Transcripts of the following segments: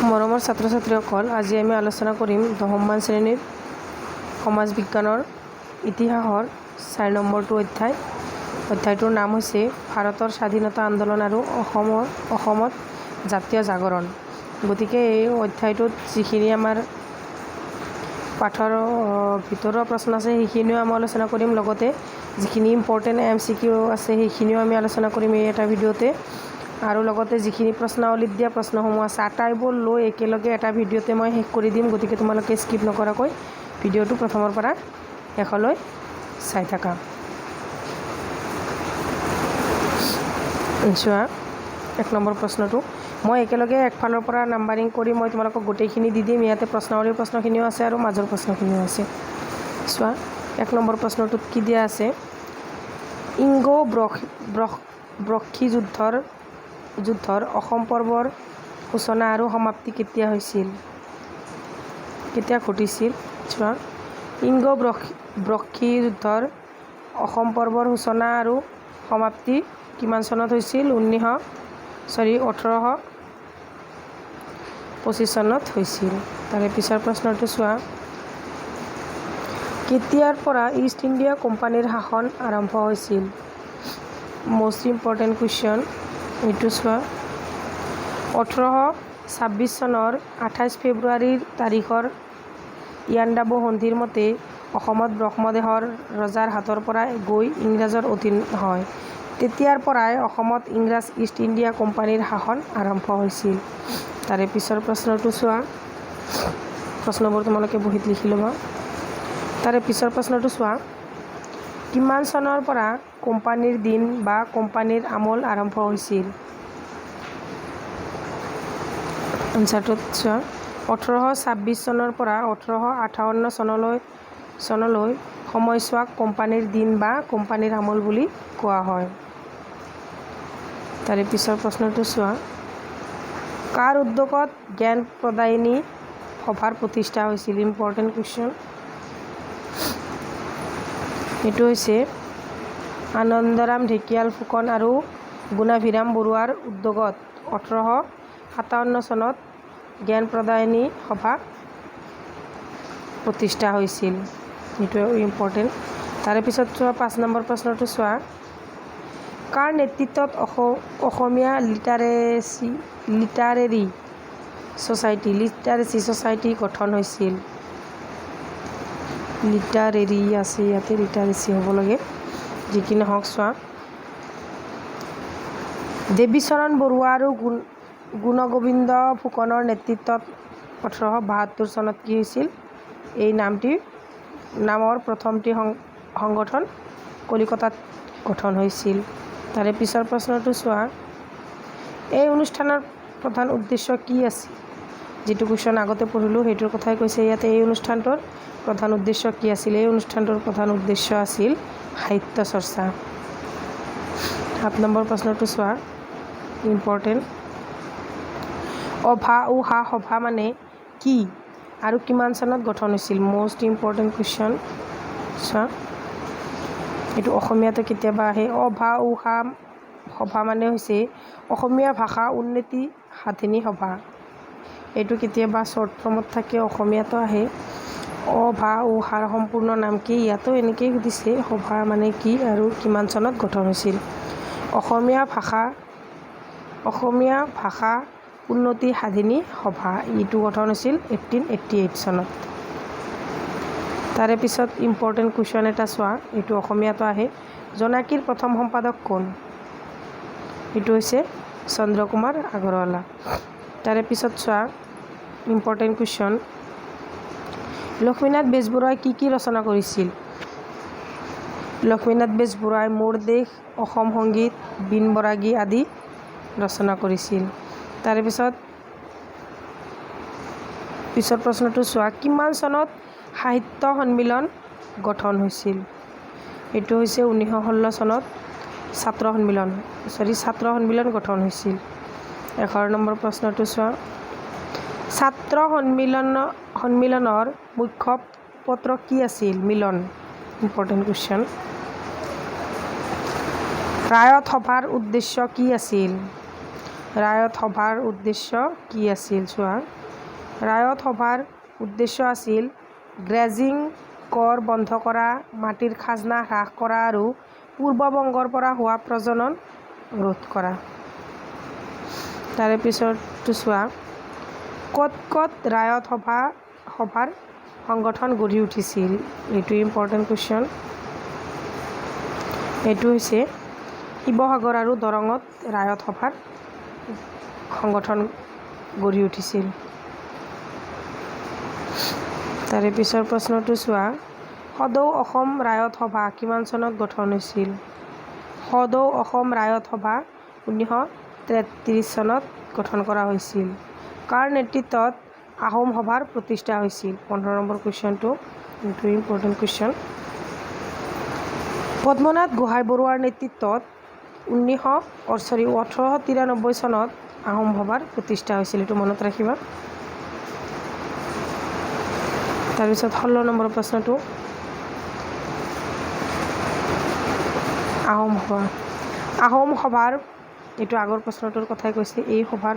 মৰমৰ ছাত্ৰ ছাত্ৰীসকল, আজি আমি আলোচনা কৰিম 10মান শ্ৰেণীৰ সমাজ বিজ্ঞানৰ ইতিহাসৰ 4 নম্বৰটো অধ্যায়। অধ্যায়টোৰ নাম হৈছে ভাৰতৰ স্বাধীনতা আন্দোলন আৰু অসমত জাতীয় জাগৰণ। গতিকে এই অধ্যায়টোত যিখিনি আমাৰ পাঠৰ ভিতৰুৱা প্ৰশ্ন আছে সেইখিনিও আমি আলোচনা কৰিম, লগতে যিখিনি ইম্পৰ্টেণ্ট MCQ আছে সেইখিনিও আমি আলোচনা কৰিম এই এটা ভিডিঅ'তে। আৰু লগতে যিখিনি প্ৰশ্নাৱলীত দিয়া প্ৰশ্নসমূহ আছে আটাইবোৰ লৈ একেলগে এটা ভিডিঅ'তে মই শেষ কৰি দিম। গতিকে তোমালোকে স্কিপ নকৰাকৈ ভিডিঅ'টো প্ৰথমৰ পৰা শেষলৈ চাই থাকা। চোৱা 1 নম্বৰ প্ৰশ্নটো মই একেলগে একফালৰ পৰা নাম্বাৰিং কৰি মই তোমালোকক গোটেইখিনি দি দিম। ইয়াতে প্ৰশ্নাৱলীৰ প্ৰশ্নখিনিও আছে আৰু মাজৰ প্ৰশ্নখিনিও আছে। চোৱা 1 নম্বৰ প্ৰশ্নটোত কি দিয়া আছে, ইংগো বক্সী যুদ্ধৰ অসম পৰ্বৰ সূচনা আৰু সমাপ্তি কেতিয়া ঘটিছিল? চোৱা ইংগো বক্সী যুদ্ধৰ অসম পৰ্বৰ সূচনা আৰু সমাপ্তি কিমান চনত হৈছিল? 1825 চনত হৈছিল। তাৰে পিছৰ প্ৰশ্নটো চোৱা, কেতিয়াৰ পৰা ইষ্ট ইণ্ডিয়া কোম্পানীৰ শাসন আৰম্ভ হৈছিল? মষ্ট ইম্পৰ্টেণ্ট কুৱেশ্যন এইটো। চোৱা 1826 চনৰ 28 ফেব্ৰুৱাৰীৰ তাৰিখৰ ইয়াণ্ডাবু সন্ধিৰ মতে অসমত ব্ৰহ্মদেশৰ ৰজাৰ হাতৰ পৰা গৈ ইংৰাজৰ অধীন হয়। তেতিয়াৰ পৰাই অসমত ইংৰাজ ইষ্ট ইণ্ডিয়া কোম্পানীৰ শাসন আৰম্ভ হৈছিল। তাৰে পিছৰ প্ৰশ্নটো চোৱা, প্ৰশ্নবোৰ তোমালোকে বহীত লিখি ল'বা। তাৰে পিছৰ প্ৰশ্নটো চোৱা, কিমান চনৰ পৰা কোম্পানীৰ দিন বা কোম্পানীৰ আমোল আৰম্ভ হৈছিল? এনচাৰটোত চোৱা 1826 চনৰ পৰা 1858 চনলৈ সময়ছোৱাক কোম্পানীৰ দিন বা কোম্পানীৰ আমোল বুলি কোৱা হয়। তাৰে পিছৰ প্ৰশ্নটো চোৱা, কাৰ উদ্যোগত জ্ঞান প্ৰদায়িনী সভাৰ প্ৰতিষ্ঠা হৈছিল? ইম্পৰ্টেণ্ট কুৱেশ্যন এইটো হৈছে আনন্দৰাম ঢেকিয়াল ফুকন আৰু গুণাভিৰাম বৰুৱাৰ উদ্যোগত 1857 চনত জ্ঞান প্ৰদায়িনী সভা প্ৰতিষ্ঠা হৈছিল। এইটো ইম্পৰ্টেণ্ট। তাৰে পিছত চোৱা 5 নম্বৰ প্ৰশ্নটো চোৱা, কাৰ নেতৃত্বত অসমীয়া লিটাৰেৰী ছ'চাইটি গঠন হৈছিল? লিটাৰেৰী আছে ইয়াতে, লিটাৰেচি হ'ব লাগে, যি কি নহওক। চোৱা দেৱীচৰণ বৰুৱা আৰু গুণগোবিন্দ ফুকনৰ নেতৃত্বত 1872 চনত কি হৈছিল? এই নামৰ প্ৰথমটি সংগঠন কলিকতাত গঠন হৈছিল। তাৰে পিছৰ প্ৰশ্নটো চোৱা, এই অনুষ্ঠানৰ প্ৰধান উদ্দেশ্য কি আছিল? যিটো কুৱেশ্যন আগতে পঢ়িলোঁ সেইটোৰ কথাই কৈছে ইয়াতে। এই অনুষ্ঠানটোৰ প্ৰধান উদ্দেশ্য কি আছিল? এই অনুষ্ঠানটোৰ প্ৰধান উদ্দেশ্য আছিল সাহিত্য চৰ্চা। 7 নম্বৰ প্ৰশ্নটো চোৱা, ইম্পৰ্টেণ্ট, অভাউহা সভা মানে কি আৰু কিমান চনত গঠন হৈছিল? Most important question. চোৱা এইটো অসমীয়াটো কেতিয়াবা আহে। অভাউহা সভা মানে হৈছে অসমীয়া ভাষা উন্নতি সাধিনী সভা। এইটো কেতিয়াবা শ্বৰ্ট ফৰ্মত থাকে, অসমীয়াতো আহে। অভাউহাৰ সম্পূৰ্ণ নাম কি? ইয়াতো এনেকেই সুধিছে, সভা মানে কি আৰু কিমান চনত গঠন হৈছিল? অসমীয়া ভাষা উন্নতি সাধিনী সভা, এইটো গঠন হৈছিল 1888 চনত। তাৰে পিছত ইম্পৰ্টেণ্ট কুৱেশ্যন এটা চোৱা, এইটো অসমীয়াতো আহে, জোনাকীৰ প্ৰথম সম্পাদক কোন? এইটো হৈছে চন্দ্ৰকুমাৰ আগৰৱালা। তাৰে পিছত চোৱা ইম্পৰ্টেণ্ট কুৱেশ্যন, লক্ষ্মীনাথ বেজবৰুৱাই কি ৰচনা কৰিছিল? লক্ষ্মীনাথ বেজবৰুৱাই মোৰ দেশ, অসম সংগীত, বীণ বৰাগী আদি ৰচনা কৰিছিল। তাৰে পিছৰ প্ৰশ্নটো চোৱা, কিমান চনত সাহিত্য সন্মিলন গঠন হৈছিল? এইটো হৈছে 1916 চনত ছাত্ৰ সন্মিলন গঠন হৈছিল। 11 নম্বৰ প্ৰশ্নটো চোৱা, ছাত্ৰ সন্মিলনৰ মুখ্য পত্ৰ কি আছিল? মিলন। Important question. ৰায়ত সভাৰ উদ্দেশ্য কি আছিল? ৰায়ত সভাৰ উদ্দেশ্য কি আছিল? চোৱা, ৰায়ত সভাৰ উদ্দেশ্য আছিল গ্ৰেজিং কৰ বন্ধ কৰা, মাটিৰ খাজনা হ্ৰাস কৰা আৰু পূৰ্ববংগৰ পৰা হোৱা প্ৰজনন ৰোধ কৰা। তাৰে পিছৰটো চোৱা, ক'ত ক'ত ৰায়ত সভাৰ সংগঠন গঢ়ি উঠিছিল? এইটো ইম্পৰ্টেণ্ট কুৱেশ্যন। এইটো হৈছে শিৱসাগৰ আৰু দৰঙত ৰায়ত সভাৰ সংগঠন গঢ়ি উঠিছিল। তাৰে পিছৰ প্ৰশ্নটো চোৱা, সদৌ অসম ৰায়ত সভা কিমান চনত গঠন হৈছিল? সদৌ অসম ৰায়ত সভা 1933 চনত গঠন কৰা হৈছিল। কাৰ নেতৃত্বত আহোম সভাৰ প্ৰতিষ্ঠা হৈছিল? 15 নম্বৰ কুৱেশ্যনটো, এইটো ইম্পৰ্টেণ্ট কুৱেশ্যন। পদ্মনাথ গোহাঁই বৰুৱাৰ নেতৃত্বত 1893 চনত আহোম সভাৰ প্ৰতিষ্ঠা হৈছিল। এইটো মনত ৰাখিবা। তাৰপিছত 16 নম্বৰ প্ৰশ্নটো, আহোম সভাৰ এইটো আগৰ প্ৰশ্নটোৰ কথাই কৈছে। এই সভাৰ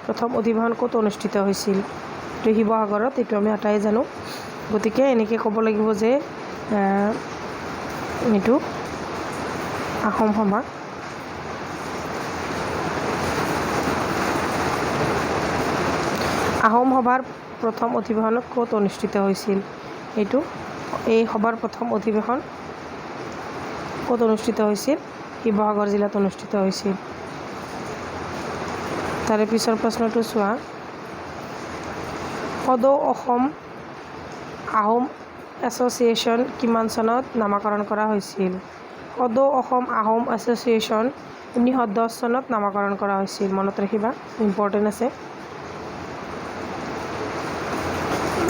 প্ৰথম অধিৱেশন ক'ত অনুষ্ঠিত হৈছিল? এইটো শিৱসাগৰত। এইটো আমি আটাই জানো। গতিকে এনেকৈ ক'ব লাগিব যে এইটো আহোম সভা। আহোম সভাৰ প্ৰথম অধিৱেশন ক'ত অনুষ্ঠিত হৈছিল? এই সভাৰ প্ৰথম অধিৱেশন ক'ত অনুষ্ঠিত হৈছিল? শিৱসাগৰ জিলাত অনুষ্ঠিত হৈছিল। তাৰে পিছৰ প্ৰশ্নটো চোৱা, সদৌ অসম আহোম এছ'চিয়েশ্যন কিমান চনত নামকৰণ কৰা হৈছিল? সদৌ অসম আহোম এছ'চিয়েশ্যন 1910 চনত নামকৰণ কৰা হৈছিল। মনত ৰাখিবা, ইম্পৰ্টেণ্ট আছে।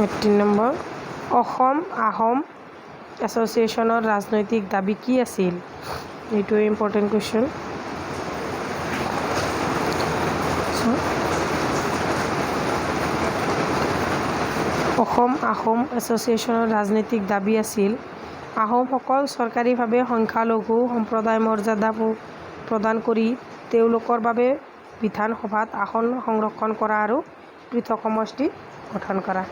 18 নম্বৰ, অসম আহোম এছ'চিয়েশ্যনৰ ৰাজনৈতিক দাবী কি আছিল? এইটো ইম্পৰ্টেণ্ট কুৱেশ্যন। অসম আহোম এছ'চিয়েশ্যনৰ ৰাজনৈতিক দাবী আছিল আহোমসকল চৰকাৰীভাৱে সংখ্যালঘু সম্প্ৰদায় মৰ্যাদা প্ৰদান কৰি তেওঁলোকৰ বাবে বিধানসভাত আসন সংৰক্ষণ কৰা আৰু পৃথক সমষ্টি গঠন কৰা।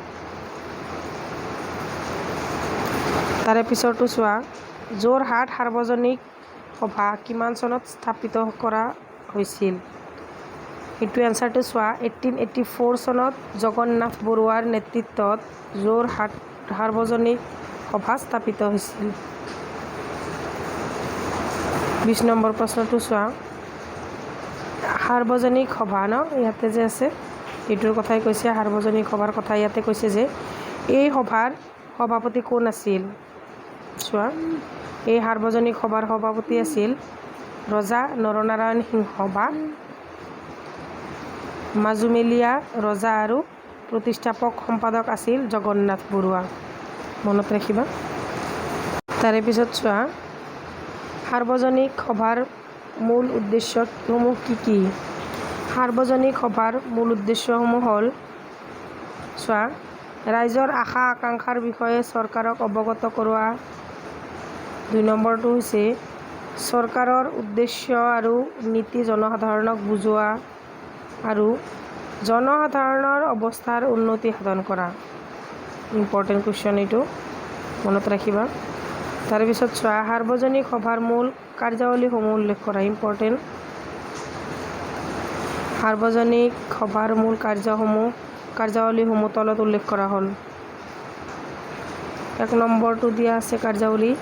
তাৰে পিছৰটো চোৱা, যোৰহাট সাৰ্বজনিক সভা কিমান চনত স্থাপিত কৰা হৈছিল? এইটো এনচাৰটো চোৱা, 1884 চনত জগন্নাথ বৰুৱাৰ নেতৃত্বত যোৰহাট সাৰ্বজনিক সভা স্থাপিত হৈছিল। 20 নম্বৰ প্ৰশ্নটো চোৱা, সাৰ্বজনিক সভা ইয়াতে যে আছে, এইটোৰ কথাই কৈছে। সাৰ্বজনিক সভাৰ কথা ইয়াতে কৈছে যে এই সভাৰ সভাপতি কোন আছিল? চোৱা, এই সাৰ্বজনিক সভাৰ সভাপতি আছিল ৰজা নৰনাৰায়ণ সিংহ বা মাজুমেলীয়া ৰজা আৰু প্ৰতিষ্ঠাপক সম্পাদক আছিল জগন্নাথ বৰুৱা। মনত ৰাখিবা। তাৰে পিছত চোৱা, সাৰ্বজনিক সভাৰ মূল উদ্দেশ্যসমূহ কি কি? সাৰ্বজনিক সভাৰ মূল উদ্দেশ্যসমূহ হ'ল, চোৱা, ৰাইজৰ আশা আকাংক্ষাৰ বিষয়ে চৰকাৰক অৱগত কৰোৱা। 2 নম্বৰটো হৈছে চৰকাৰৰ উদ্দেশ্য আৰু নীতি জনসাধাৰণক বুজোৱা আৰু জনসাধাৰণৰ অৱস্থাৰ উন্নতি সাধন কৰা। ইম্পৰ্টেণ্ট কুৱেশ্যন, এইটো মনত ৰাখিবা। তাৰপিছত চোৱা, সাৰ্বজনিক সভাৰ মূল কাৰ্যাৱলীসমূহ উল্লেখ কৰা। ইম্পৰ্টেণ্ট, সাৰ্বজনিক সভাৰ মূল কাৰ্যাৱলীসমূহ তলত উল্লেখ কৰা হ'ল। 1 নম্বৰটো দিয়া আছে কাৰ্যাৱলী,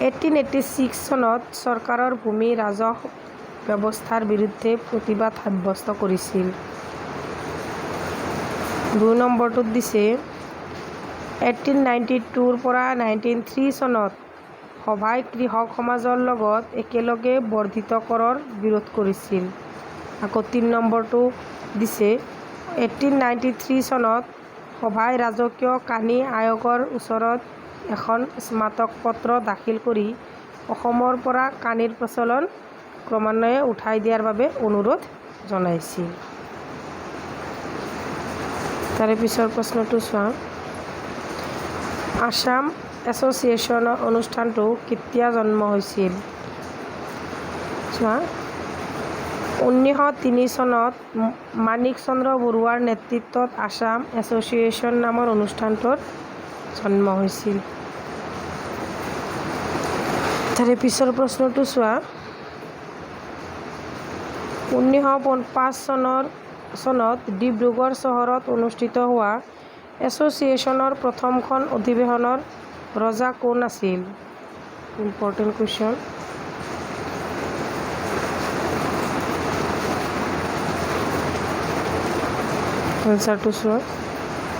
1886 চনত চৰকাৰৰ ভূমি ৰাজহ ব্যৱস্থাৰ বিৰুদ্ধে প্ৰতিবাদ সাব্যস্ত কৰিছিল। 2 নম্বৰটোত দিছে 1892 পৰা 1903 চনত সভাই কৃষক সমাজৰ লগত একেলগে বৰ্ধিত কৰৰ বিৰোধ কৰিছিল। আকৌ 3 নম্বৰটো দিছে 1893 চনত সভাই ৰাজকীয় কানী আয়োগৰ ওচৰত এখন স্মাৰক পত্ৰ দাখিল কৰি অসমৰ পৰা কানীৰ প্ৰচলন ক্ৰমান্বয়ে উঠাই দিয়াৰ বাবে অনুৰোধ জনাইছিল। তাৰে পিছৰ প্ৰশ্নটো চোৱা, আসাম এছ'চিয়েশ্যন অনুষ্ঠানটো কেতিয়া জন্ম হৈছিল? চোৱা, 1903 চনত মাণিক চন্দ্ৰ বৰুৱাৰ নেতৃত্বত আসাম এছ'চিয়েশ্যন নামৰ অনুষ্ঠানটোৰ জন্ম হৈছিল। তাৰে পিছৰ প্ৰশ্নটো চোৱা। 1905 চনত ডিব্ৰুগড় চহৰত অনুষ্ঠিত হোৱা এছ'চিয়েশ্যনৰ প্ৰথমখন অধিৱেশনৰ ৰজা কোন আছিল? Important question. এনচাৰটো চোৱা।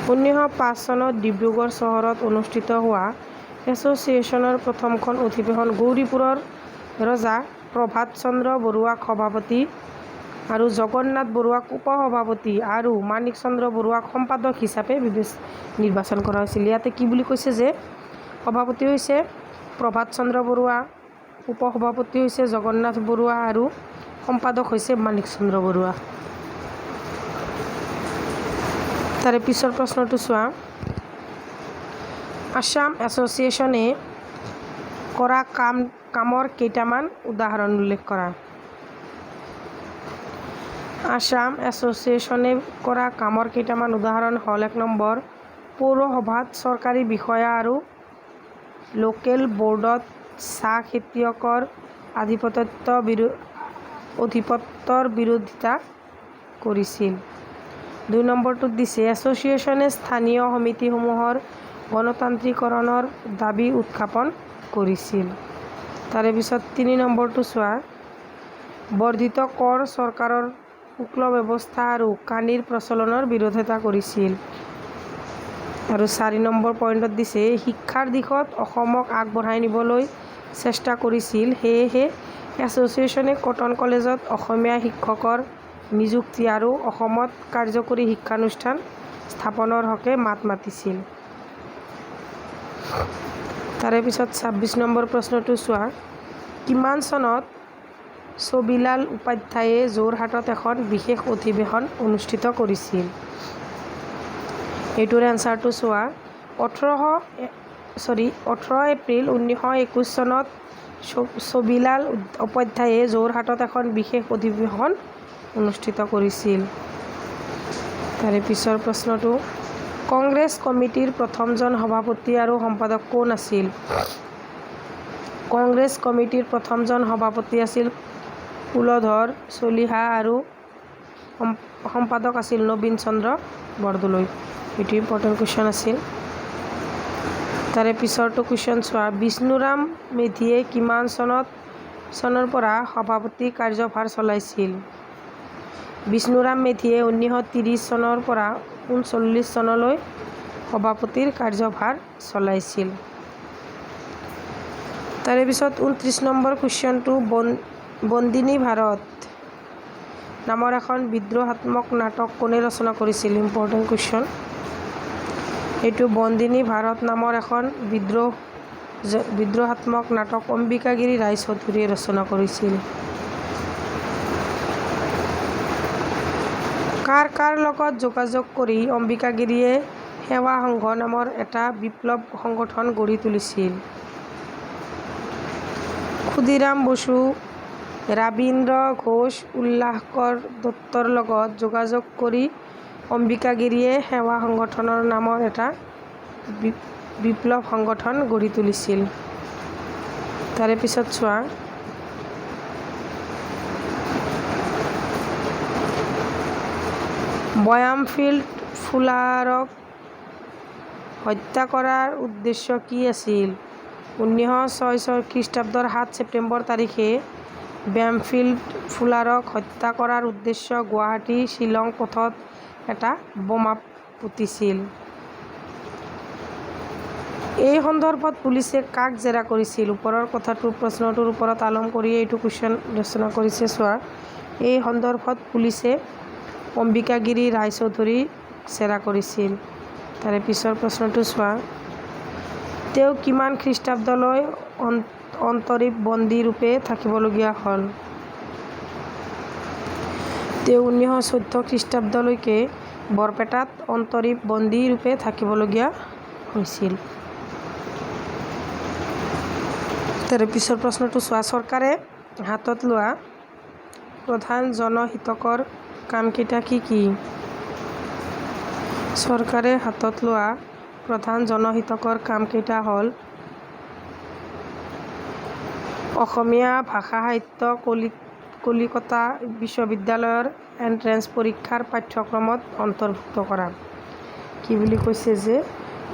1905 চনত ডিব্ৰুগড় চহৰত অনুষ্ঠিত হোৱা এছ'চিয়েশ্যনৰ প্ৰথমখন অধিৱেশন গৌৰীপুৰৰ ৰজা প্ৰভাত চন্দ্ৰ বৰুৱাক সভাপতি আৰু জগন্নাথ বৰুৱাক উপ-সভাপতি আৰু মাণিক চন্দ্ৰ বৰুৱাক সম্পাদক হিচাপে নিৰ্বাচন কৰা হৈছিল। ইয়াতে কি বুলি কৈছে যে সভাপতি হৈছে প্ৰভাত চন্দ্ৰ বৰুৱা, উপ-সভাপতি হৈছে জগন্নাথ বৰুৱা আৰু সম্পাদক হৈছে মাণিক চন্দ্ৰ বৰুৱা। তাৰে পিছৰ প্ৰশ্নটো চোৱা। আসাম এছ'চিয়েশ্যনে কৰা কামৰ কেইটামান উদাহৰণ উল্লেখ কৰা। আসাম এছ'চিয়েশ্যনে কৰা কামৰ কেইটামান উদাহৰণ হ'ল: 1 নম্বৰ, পৌৰসভাত চৰকাৰী বিষয়া আৰু লোকেল বৰ্ডত চাহ খেতিয়কৰ আধিপত্যৰ বিৰোধিতা কৰিছিল। 2 নম্বৰটোত দিছে এছ'চিয়েশ্যনে স্থানীয় সমিতিসমূহৰ গণতান্ত্ৰিকৰণৰ দাবী উত্থাপন কৰিছিল। তাৰে পিছত 3 নম্বৰটো চোৱা। বৰ্ধিত কৰ, চৰকাৰৰ শুল্ক ব্যৱস্থা আৰু কানিৰ প্ৰচলনৰ বিৰোধিতা কৰিছিল। আৰু 4 নম্বৰ পইণ্টত দিছে শিক্ষাৰ দিশত অসমক আগবঢ়াই নিবলৈ চেষ্টা কৰিছিল। সেয়েহে এছ'চিয়েশ্যনে কটন কলেজত অসমীয়া শিক্ষকৰ নিযুক্তি আৰু অসমত কাৰ্যকৰী শিক্ষানুষ্ঠান স্থাপনৰ হকে মাত মাতিছিল। তাৰে পিছত 26 নম্বৰ প্ৰশ্নটো চোৱা। কিমান চনত ছবিলাল উপাধ্যায়ে যোৰহাটত এখন বিশেষ অধিৱেশন অনুষ্ঠিত কৰিছিল? এইটোৰ এনচাৰটো চোৱা। 18 এপ্ৰিল 1921 চনত ছবিলাল উপাধ্যায়ে যোৰহাটত এখন বিশেষ অধিৱেশন অনুষ্ঠিত কৰিছিল। তাৰে পিছৰ প্ৰশ্নটো কংগ্ৰেছ কমিটিৰ প্ৰথমজন সভাপতি আৰু সম্পাদক কোন আছিল? কংগ্ৰেছ কমিটিৰ প্ৰথমজন সভাপতি আছিল কুলধৰ চলিহা আৰু সম্পাদক আছিল নবীন চন্দ্ৰ বৰদলৈ। এইটো ইম্পৰ্টেণ্ট কুৱেশ্যন আছিল। তাৰে পিছৰটো কুৱেশ্যন চোৱা। বিষ্ণুৰাম মেধিয়ে কিমান চনৰ পৰা সভাপতি কাৰ্যভাৰ চলাইছিল? বিষ্ণুৰাম মেধিয়ে 1930 চনৰ পৰা 1939 চনলৈ সভাপতিৰ কাৰ্যভাৰ চলাইছিল। তাৰে পিছত 29 নম্বৰ কুৱেশ্যনটো বন্দিনী ভাৰত নামৰ এখন বিদ্ৰোহাত্মক নাটক কোনে ৰচনা কৰিছিল? Important question. এইটো বন্দিনী ভাৰত নামৰ এখন বিদ্ৰোহাত্মক নাটক অম্বিকাগিৰি ৰায়চৌধুৰীয়ে ৰচনা কৰিছিল। কাৰ লগত যোগাযোগ কৰি অম্বিকাগিৰিয়ে সেৱা সংঘ নামৰ এটা বিপ্লৱ সংগঠন গঢ়ি তুলিছিল? ক্ষুদিৰাম বসু, ৰাবীন্দ্ৰ ঘোষ, উল্লাসকৰ দত্তৰ লগত যোগাযোগ কৰি অম্বিকাগিৰিয়ে সেৱা সংগঠন নামৰ এটা বিপ্লৱ সংগঠন গঢ়ি তুলিছিল। তাৰে পিছত চোৱা। বয়ামফিল্ড ফুলাৰক হত্যা কৰাৰ উদ্দেশ্য কি আছিল? 1906 খ্ৰীষ্টাব্দৰ 7 ছেপ্টেম্বৰ তাৰিখে বয়ামফিল্ড ফুলাৰক হত্যা কৰাৰ উদ্দেশ্য গুৱাহাটী শ্বিলং পথত এটা বোমা পুতিছিল। এই সন্দৰ্ভত পুলিচে কাক জেৰা কৰিছিল? ওপৰৰ প্ৰশ্নটোৰ ওপৰত আলম কৰি এইটো কুৱেশ্যন ৰচনা কৰিছে চোৱা। এই সন্দৰ্ভত পুলিচে অম্বিকাগিৰি ৰায়চৌধুৰীক জেৰা কৰিছিল। তাৰে পিছৰ প্ৰশ্নটো চোৱা। তেওঁ কিমান খ্ৰীষ্টাব্দলৈ অন্তৰীপ বন্দী ৰূপে থাকিবলগীয়া হ'ল? তেওঁ 1914 খ্ৰীষ্টাব্দলৈকে বৰপেটাত অন্তৰীপ বন্দী ৰূপে থাকিবলগীয়া হৈছিল। তাৰে পিছৰ প্ৰশ্নটো চোৱা। চৰকাৰে হাতত লোৱা প্ৰধান জনহিতকৰ কামকেইটা কি কি? চৰকাৰে হাতত লোৱা প্ৰধান জনহিতকৰ কামকেইটা হ'ল অসমীয়া ভাষা সাহিত্য কলিকতা বিশ্ববিদ্যালয়ৰ এণ্ট্ৰেন্স পৰীক্ষাৰ পাঠ্যক্ৰমত অন্তৰ্ভুক্ত কৰা। কি বুলি কৈছে যে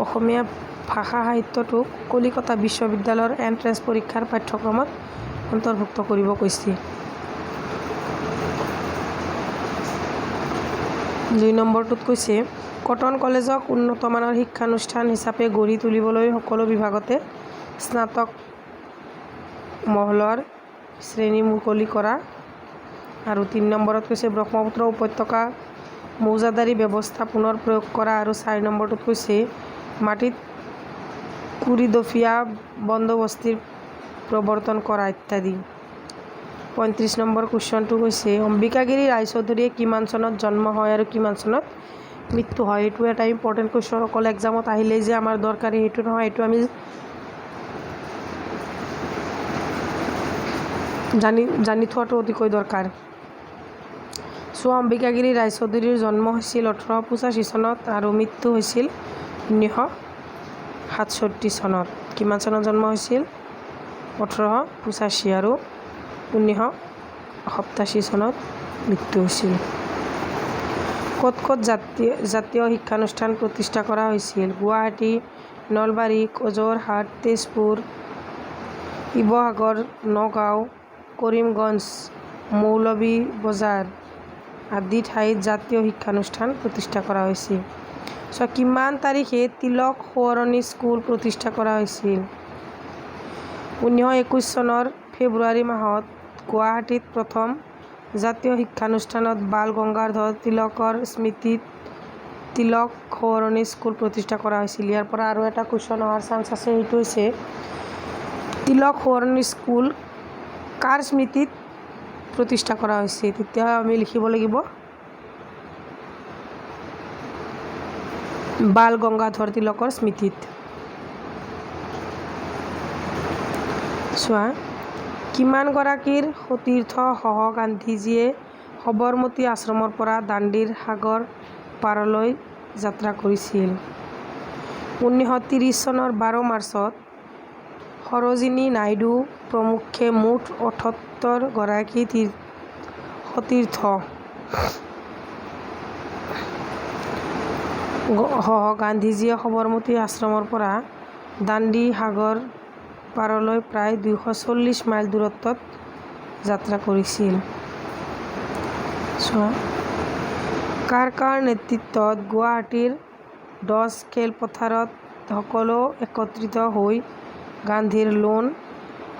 অসমীয়া ভাষা সাহিত্যটোক কলিকতা বিশ্ববিদ্যালয়ৰ এণ্ট্ৰেন্স পৰীক্ষাৰ পাঠ্যক্ৰমত অন্তৰ্ভুক্ত কৰিব কৈছে। 2 নম্বৰটোত কৈছে কটন কলেজক উন্নতমানৰ শিক্ষানুষ্ঠান হিচাপে গঢ়ি তুলিবলৈ সকলো বিভাগতে স্নাতক মহলৰ শ্ৰেণী মুকলি কৰা। আৰু 3 নম্বৰত কৈছে ব্ৰহ্মপুত্ৰ উপত্যকা মৌজাদাৰী ব্যৱস্থা পুনৰ প্ৰয়োগ কৰা। আৰু 4 নম্বৰটোত কৈছে মাটিত কুৰিদফীয়া বন্দবস্তিৰ প্ৰৱৰ্তন কৰা ইত্যাদি। 35 নম্বৰ কুৱেশ্যনটো হৈছে অম্বিকাগিৰি ৰায়চৌধুৰীয়ে কিমান চনত জন্ম হয় আৰু কিমান চনত মৃত্যু হয়। এইটো এটা ইম্পৰ্টেণ্ট কুৱেশ্যন, অকল এক্সামত আহিলেই যে আমাৰ দৰকাৰী সেইটো নহয়, এইটো আমি জানি থোৱাটো অতিকৈ দৰকাৰ। অম্বিকাগিৰি ৰায়চৌধুৰীৰ জন্ম হৈছিল 1885 চনত আৰু মৃত্যু হৈছিল 1967 চনত। কিমান চনত জন্ম হৈছিল? 1885 আৰু 1987 চনত মৃত্যু হৈছিল। ক'ত ক'ত জাতীয় শিক্ষানুষ্ঠান প্ৰতিষ্ঠা কৰা হৈছিল? গুৱাহাটী, নলবাৰী, যোৰহাট, তেজপুৰ, শিৱসাগৰ, নগাঁও, কৰিমগঞ্জ, মৌলভি বজাৰ আদি ঠাইত জাতীয় শিক্ষানুষ্ঠান প্ৰতিষ্ঠা কৰা হৈছিল। কিমান তাৰিখে তিলক সোঁৱৰণী স্কুল প্ৰতিষ্ঠা কৰা হৈছিল? 1921 চনৰ ফেব্ৰুৱাৰী মাহত গুৱাহাটীত প্ৰথম জাতীয় শিক্ষানুষ্ঠানত বাল গংগাধৰ তিলকৰ স্মৃতিত তিলক সোঁৱৰণী স্কুল প্ৰতিষ্ঠা কৰা হৈছিল। ইয়াৰ পৰা আৰু এটা কুৱেশ্যন অহাৰ চান্স আছে, সেইটো হৈছে তিলক সোঁৱৰণী স্কুল কাৰ স্মৃতিত প্ৰতিষ্ঠা কৰা হৈছে? তেতিয়া আমি লিখিব লাগিব বাল গংগাধৰ তিলকৰ স্মৃতিত। চোৱা কিমান গৰাকীৰ সতীৰ্থ সহ গান্ধীজীয়ে সবৰমতী আশ্ৰমৰ পৰা দাণ্ডিৰ সাগৰ পাৰলৈ যাত্ৰা কৰিছিল? 1930 চনৰ 12 মাৰ্চত সৰোজিনী নাইডু প্ৰমুখ্যে মুঠ 78 গৰাকী সতীৰ্থ সহ গান্ধীজীয়ে সবৰমতী আশ্ৰমৰ পৰা দাণ্ডি সাগৰ পাৰলৈ প্ৰায় 240 মাইল দূৰত্বত যাত্ৰা কৰিছিল। কাৰ কাৰ নেতৃত্বত গুৱাহাটীৰ 10 খেলপথাৰত সকলো একত্ৰিত হৈ গান্ধীৰ লোণ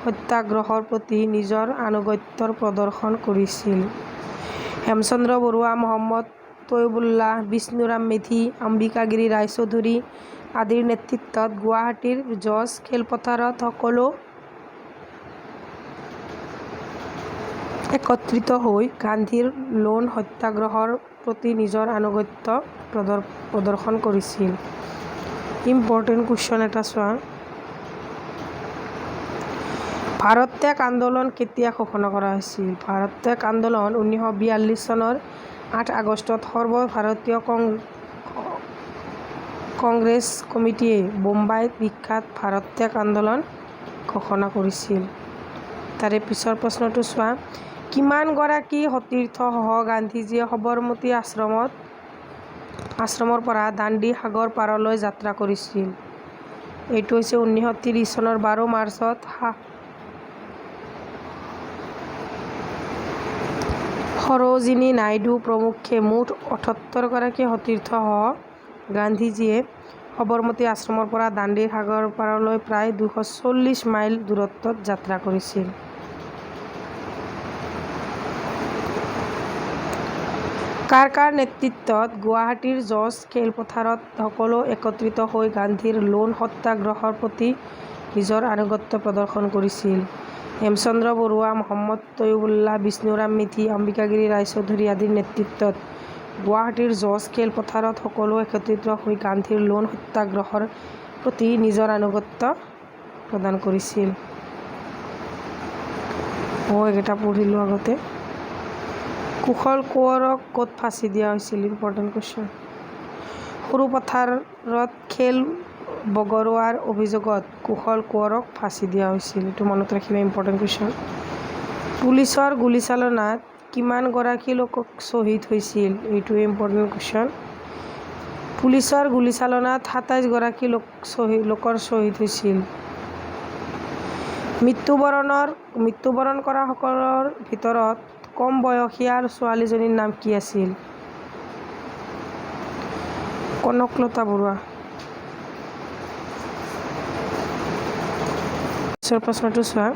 সত্যাগ্ৰহৰ প্ৰতি নিজৰ আনুগত্যৰ প্ৰদৰ্শন কৰিছিল? হেমচন্দ্ৰ বৰুৱা, মহম্মদ তৈয়বুল্লাহ, বিষ্ণুৰাম মেধি, অম্বিকাগিৰি ৰায়চৌধুৰী আদিৰ নেতৃত্বত গুৱাহাটীৰ 10 খেলপথাৰত সকলো একত্ৰিত হৈ গান্ধীৰ লোণ সত্যাগ্ৰহৰ প্ৰতি নিজৰ আনুগত্য প্ৰদৰ্শন কৰিছিল। ইম্পৰ্টেণ্ট কুৱেশ্যন এটা চোৱা ভাৰত ত্যাগ আন্দোলন কেতিয়া ঘোষণা কৰা হৈছিল? ভাৰত ত্যাগ আন্দোলন 1942 চনৰ 8 আগষ্টত সৰ্বভাৰতীয় কংগ্ৰেছ কমিটিয়ে বোম্বাইত বিখ্যাত ভাৰত ত্যাগ আন্দোলন ঘোষণা কৰিছিল। তাৰে পিছৰ প্ৰশ্নটো চোৱা কিমান গৰাকী সতীৰ্থ সহ গান্ধীজীয়ে সবৰমতী আশ্ৰমৰ পৰা দাণ্ডি সাগৰ পাৰলৈ যাত্ৰা কৰিছিল? এইটো হৈছে 1930 চনৰ 12 মাৰ্চত সৰোজিনী নাইডু প্ৰমুখ্যে মুঠ 78 গৰাকী সতীৰ্থ সহ গান্ধীজীয়ে সবৰমতী আশ্ৰমৰ পৰা দাণ্ডি সাগৰ পাৰলৈ প্ৰায় 240 মাইল দূৰত্বত যাত্ৰা কৰিছিল। কাৰ কাৰ নেতৃত্বত গুৱাহাটীৰ 10 খেলপথাৰত সকলো একত্ৰিত হৈ গান্ধীৰ লোণ সত্যাগ্ৰহৰ প্ৰতি নিজৰ আনুগত্য প্ৰদৰ্শন কৰিছিল? হেমচন্দ্ৰ বৰুৱা, মহম্মদ তৈয়বুল্লাহ, বিষ্ণুৰাম মেধি, অম্বিকাগিৰি ৰায়চৌধুৰী আদিৰ নেতৃত্বত গুৱাহাটীৰ 10 খেলপথাৰত সকলো একত্ৰিত হৈ গান্ধীৰ লোণ সত্যাগ্ৰহৰ প্ৰতি নিজৰ আনুগত্য প্ৰদান কৰিছিল। এইকেইটা পঢ়িলোঁ আগতে। কুশল কোঁৱৰক ক'ত ফাঁচি দিয়া হৈছিল? Important question. সৰু পথাৰত খেল বগৰোৱাৰ অভিযোগত কুশল কোঁৱৰক ফাঁচি দিয়া হৈছিল। এইটো মনত ৰাখিবা, ইম্পৰ্টেণ্ট কুৱেশ্যন। পুলিচৰ গুলীচালনাত কিমানগৰাকী লোক শ্বহীদ হৈছিল? এইটো ইম্পৰ্টেণ্ট কুৱেশ্যন। পুলিচৰ গুলীচালনাত ২৭গৰাকী লোকৰ শ্বহীদ হৈছিল। মৃত্যুবৰণ কৰাসকলৰ ভিতৰত কম বয়সীয়া ছোৱালীজনীৰ নাম কি আছিল? কনকলতা বৰুৱা। প্ৰশ্নটো চোৱা।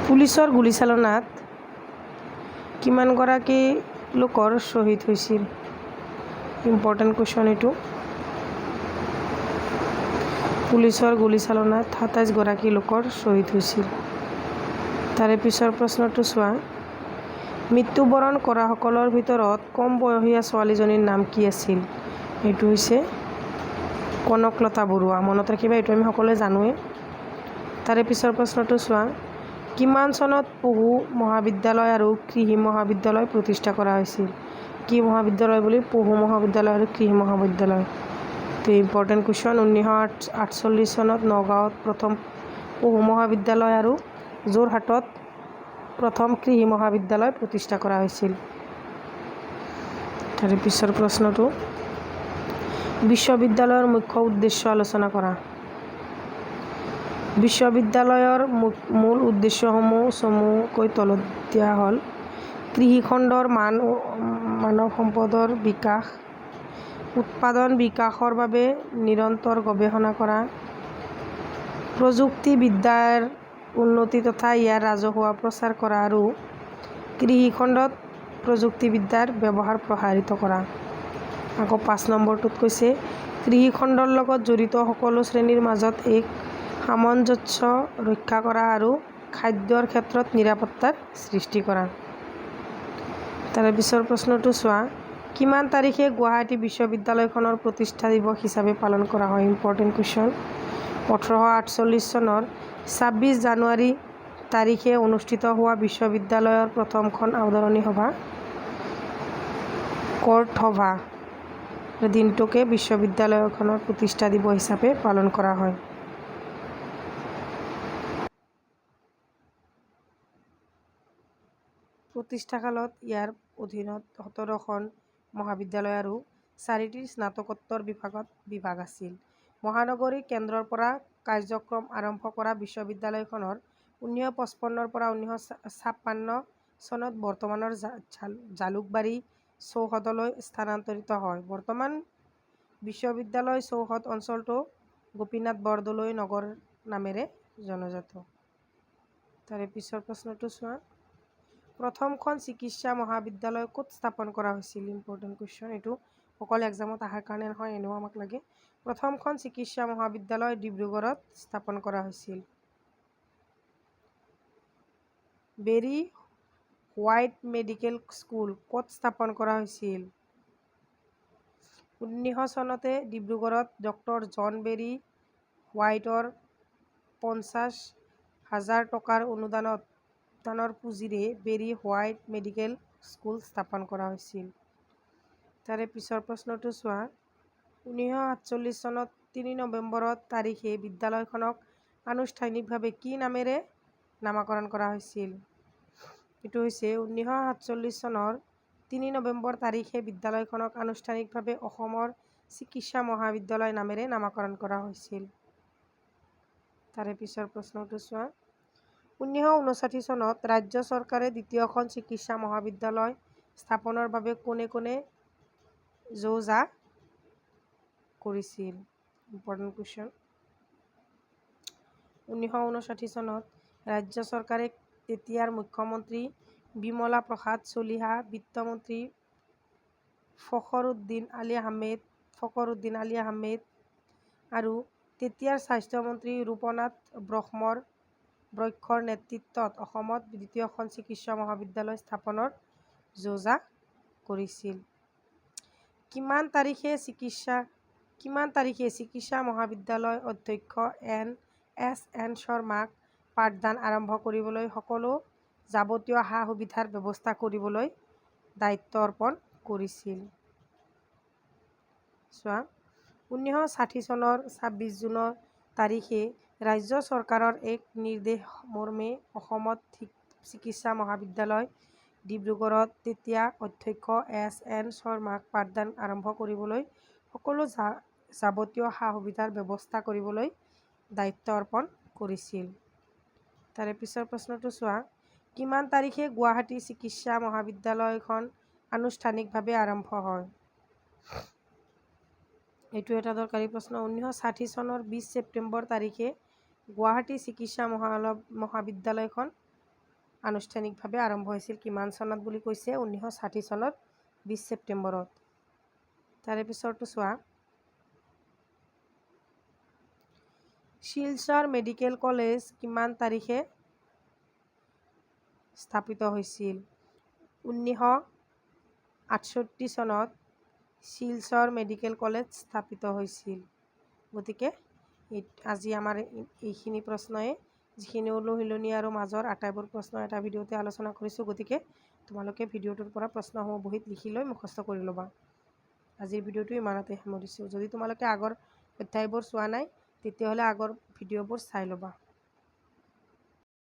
পুলিচৰ গুলীচালনাত কিমানগৰাকী লোকৰ শ্বহীদ হৈছিল? ইম্পৰ্টেণ্ট কুৱেশ্যন এইটো। পুলিচৰ গুলীচালনাত ২৭গৰাকী লোকৰ শ্বহীদ হৈছিল। তাৰে পিছৰ প্ৰশ্নটো চোৱা। মৃত্যুবৰণ কৰাসকলৰ ভিতৰত কম বয়সীয়া ছোৱালীজনীৰ নাম কি আছিল? এইটো হৈছে কনকলতা বৰুৱা। মনত ৰাখিবা, এইটো আমি সকলোৱে জানোৱেই। তাৰে পিছৰ প্ৰশ্নটো চোৱা। কিমান চনত পশু মহাবিদ্যালয় আৰু কৃষি মহাবিদ্যালয় প্ৰতিষ্ঠা কৰা হৈছিল? কি মহাবিদ্যালয় বুলি? পশু মহাবিদ্যালয় আৰু কৃষি মহাবিদ্যালয়। তো ইম্পৰ্টেণ্ট কুৱেশ্যন। 1948 চনত নগাঁৱত প্ৰথম পশু মহাবিদ্যালয় আৰু যোৰহাটত প্ৰথম কৃষি মহাবিদ্যালয় প্ৰতিষ্ঠা কৰা হৈছিল। তাৰে পিছৰ প্ৰশ্নটো। বিশ্ববিদ্যালয়ৰ মুখ্য উদ্দেশ্য আলোচনা কৰা। বিশ্ববিদ্যালয়ৰ মূল উদ্দেশ্যসমূহ চমুকৈ তলত দিয়া হ'ল। কৃষি খণ্ডৰ মানৱ সম্পদৰ বিকাশ, উৎপাদন বিকাশৰ বাবে নিৰন্তৰ গৱেষণা কৰা, প্ৰযুক্তিবিদ্যাৰ উন্নতি তথা ইয়াৰ ৰাজহুৱা প্ৰচাৰ কৰা আৰু কৃষি খণ্ডত প্ৰযুক্তিবিদ্যাৰ ব্যৱহাৰ প্ৰসাৰিত কৰা। আকৌ ৫ নম্বৰটোত কৈছে কৃষি খণ্ডৰ লগত জড়িত সকলো শ্ৰেণীৰ মাজত এক সামঞ্জস্য ৰক্ষা কৰা আৰু খাদ্যৰ ক্ষেত্ৰত নিৰাপত্তাৰ সৃষ্টি কৰা। তাৰে পিছৰ প্ৰশ্নটো চোৱা। কিমান তাৰিখে গুৱাহাটী বিশ্ববিদ্যালয়খনৰ প্ৰতিষ্ঠা দিৱস হিচাপে পালন কৰা হয়? Important question. ১৮৪৮ চনৰ ২৬ জানুৱাৰী তাৰিখে অনুষ্ঠিত হোৱা বিশ্ববিদ্যালয়ৰ প্ৰথমখন আদৰণি সভা কৰ্ট সভা দিনটোকে বিশ্ববিদ্যালয়খনৰ প্ৰতিষ্ঠা দিৱস হিচাপে পালন কৰা হয়। প্ৰতিষ্ঠাকালত ইয়াৰ অধীনত ১৭খন মহাবিদ্যালয় আৰু ৪টি স্নাতকোত্তৰ বিভাগ আছিল। মহানগৰী কেন্দ্ৰৰ পৰা কাৰ্যক্ৰম আৰম্ভ কৰা বিশ্ববিদ্যালয়খনৰ ১৯৫৫ পৰা ১৯৫৬ চনত বৰ্তমানৰ জালুকবাৰী চৌহদলৈ স্থানান্তৰিত হয়। বৰ্তমান বিশ্ববিদ্যালয় চৌহদ অঞ্চলটো গোপীনাথ বৰদলৈ নগৰ নামেৰে জনাজাত। তাৰে পিছৰ প্ৰশ্নটো চোৱা। প্ৰথমখন চিকিৎসা মহাবিদ্যালয় ক'ত স্থাপন কৰা হৈছিল? Important question. এইটো অকল এক্সামত অহাৰ কাৰণে নহয়, এনেও আমাক লাগে। প্ৰথমখন চিকিৎসা মহাবিদ্যালয় ডিব্ৰুগড়ত স্থাপন কৰা হৈছিল। বেৰী হোৱাইট মেডিকেল স্কুল ক'ত স্থাপন কৰা হৈছিল? ১৯০০ চনতে ডিব্ৰুগড়ত ডক্টৰ জন বেৰী হোৱাইটৰ ৫০,০০০ টকাৰ অনুদানৰ পুঁজিৰে বেৰী হোৱাইট মেডিকেল স্কুল স্থাপন কৰা হৈছিল। তাৰে পিছৰ প্ৰশ্নটো চোৱা। ১৯৪৭ চনত ৩ নৱেম্বৰ তাৰিখে বিদ্যালয়খনক আনুষ্ঠানিকভাৱে কি নামেৰে নামকৰণ কৰা হৈছিল? এইটো হৈছে ১৯৪৭ চনৰ ৩ নৱেম্বৰ তাৰিখে বিদ্যালয়খনক আনুষ্ঠানিকভাৱে অসমৰ চিকিৎসা মহাবিদ্যালয় নামেৰে নামকৰণ কৰা হৈছিল। তাৰে পিছৰ প্ৰশ্নটো চোৱা। ১৯৫৯ চনত ৰাজ্য চৰকাৰে দ্বিতীয়খন চিকিৎসা মহাবিদ্যালয় স্থাপনৰ বাবে কোনে কোনে যো-জা কৰিছিল? Important question. ১৯৫৯ চনত ৰাজ্য চৰকাৰে তেতিয়াৰ মুখ্যমন্ত্ৰী বিমলা প্ৰসাদ চলিহা, বিত্তমন্ত্ৰী ফখৰুদ্দিন আলী আহমেদ আৰু তেতিয়াৰ স্বাস্থ্যমন্ত্ৰী ৰূপনাথ ব্ৰহ্মৰ নেতৃত্বত অসমত দ্বিতীয়খন চিকিৎসা মহাবিদ্যালয় স্থাপনৰ যো-জা কৰিছিল। কিমান তাৰিখে চিকিৎসা মহাবিদ্যালয় অধ্যক্ষ এছ এন শৰ্মাক পাঠদান আৰম্ভ কৰিবলৈ সকলো যাৱতীয় সা সুবিধাৰ ব্যৱস্থা কৰিবলৈ দায়িত্ব অৰ্পণ কৰিছিল। চোৱা 1960 চনৰ 26 জুনৰ তাৰিখে ৰাজ্য চৰকাৰৰ এক নিৰ্দেশ মৰ্মে অসমত চিকিৎসা মহাবিদ্যালয় ডিব্ৰুগড়ত তেতিয়া অধ্যক্ষ S.N. শৰ্মাক পাঠদান আৰম্ভ কৰিবলৈ সকলো যাৱতীয় সা সুবিধাৰ ব্যৱস্থা কৰিবলৈ দায়িত্ব অৰ্পণ কৰিছিল। তাৰে পিছৰ প্ৰশ্নটো চোৱা কিমান তাৰিখে গুৱাহাটী চিকিৎসা মহাবিদ্যালয়খন আনুষ্ঠানিকভাৱে আৰম্ভ হয়? এইটো এটা দৰকাৰী প্ৰশ্ন। 1960 চনৰ 20 ছেপ্টেম্বৰ তাৰিখে গুৱাহাটী চিকিৎসা মহাবিদ্যালয়খন আনুষ্ঠানিকভাৱে আৰম্ভ হৈছিল। কিমান চনত বুলি কৈছে? 1960 চনৰ 20 ছেপ্টেম্বৰত। তাৰে পিছৰটো চোৱা শিলচৰ মেডিকেল কলেজ কিমান তাৰিখে স্থাপিত হৈছিল? 1968 চনত শিলচৰ মেডিকেল কলেজ স্থাপিত হৈছিল। গতিকে আজি আমাৰ এইখিনি প্ৰশ্নই যিখিনি অনুশীলনী আৰু মাজৰ আটাইবোৰ প্ৰশ্ন এটা ভিডিঅ'তে আলোচনা কৰিছোঁ। গতিকে তোমালোকে ভিডিঅ'টোৰ পৰা প্ৰশ্নসমূহ বহীত লিখি লৈ মুখস্থ কৰি ল'বা। আজিৰ ভিডিঅ'টো ইমানতে সামৰিছোঁ। যদি তোমালোকে আগৰ অধ্যায়বোৰ চোৱা নাই তেতিয়াহ'লে আগৰ ভিডিঅ'বোৰ চাই ল'বা।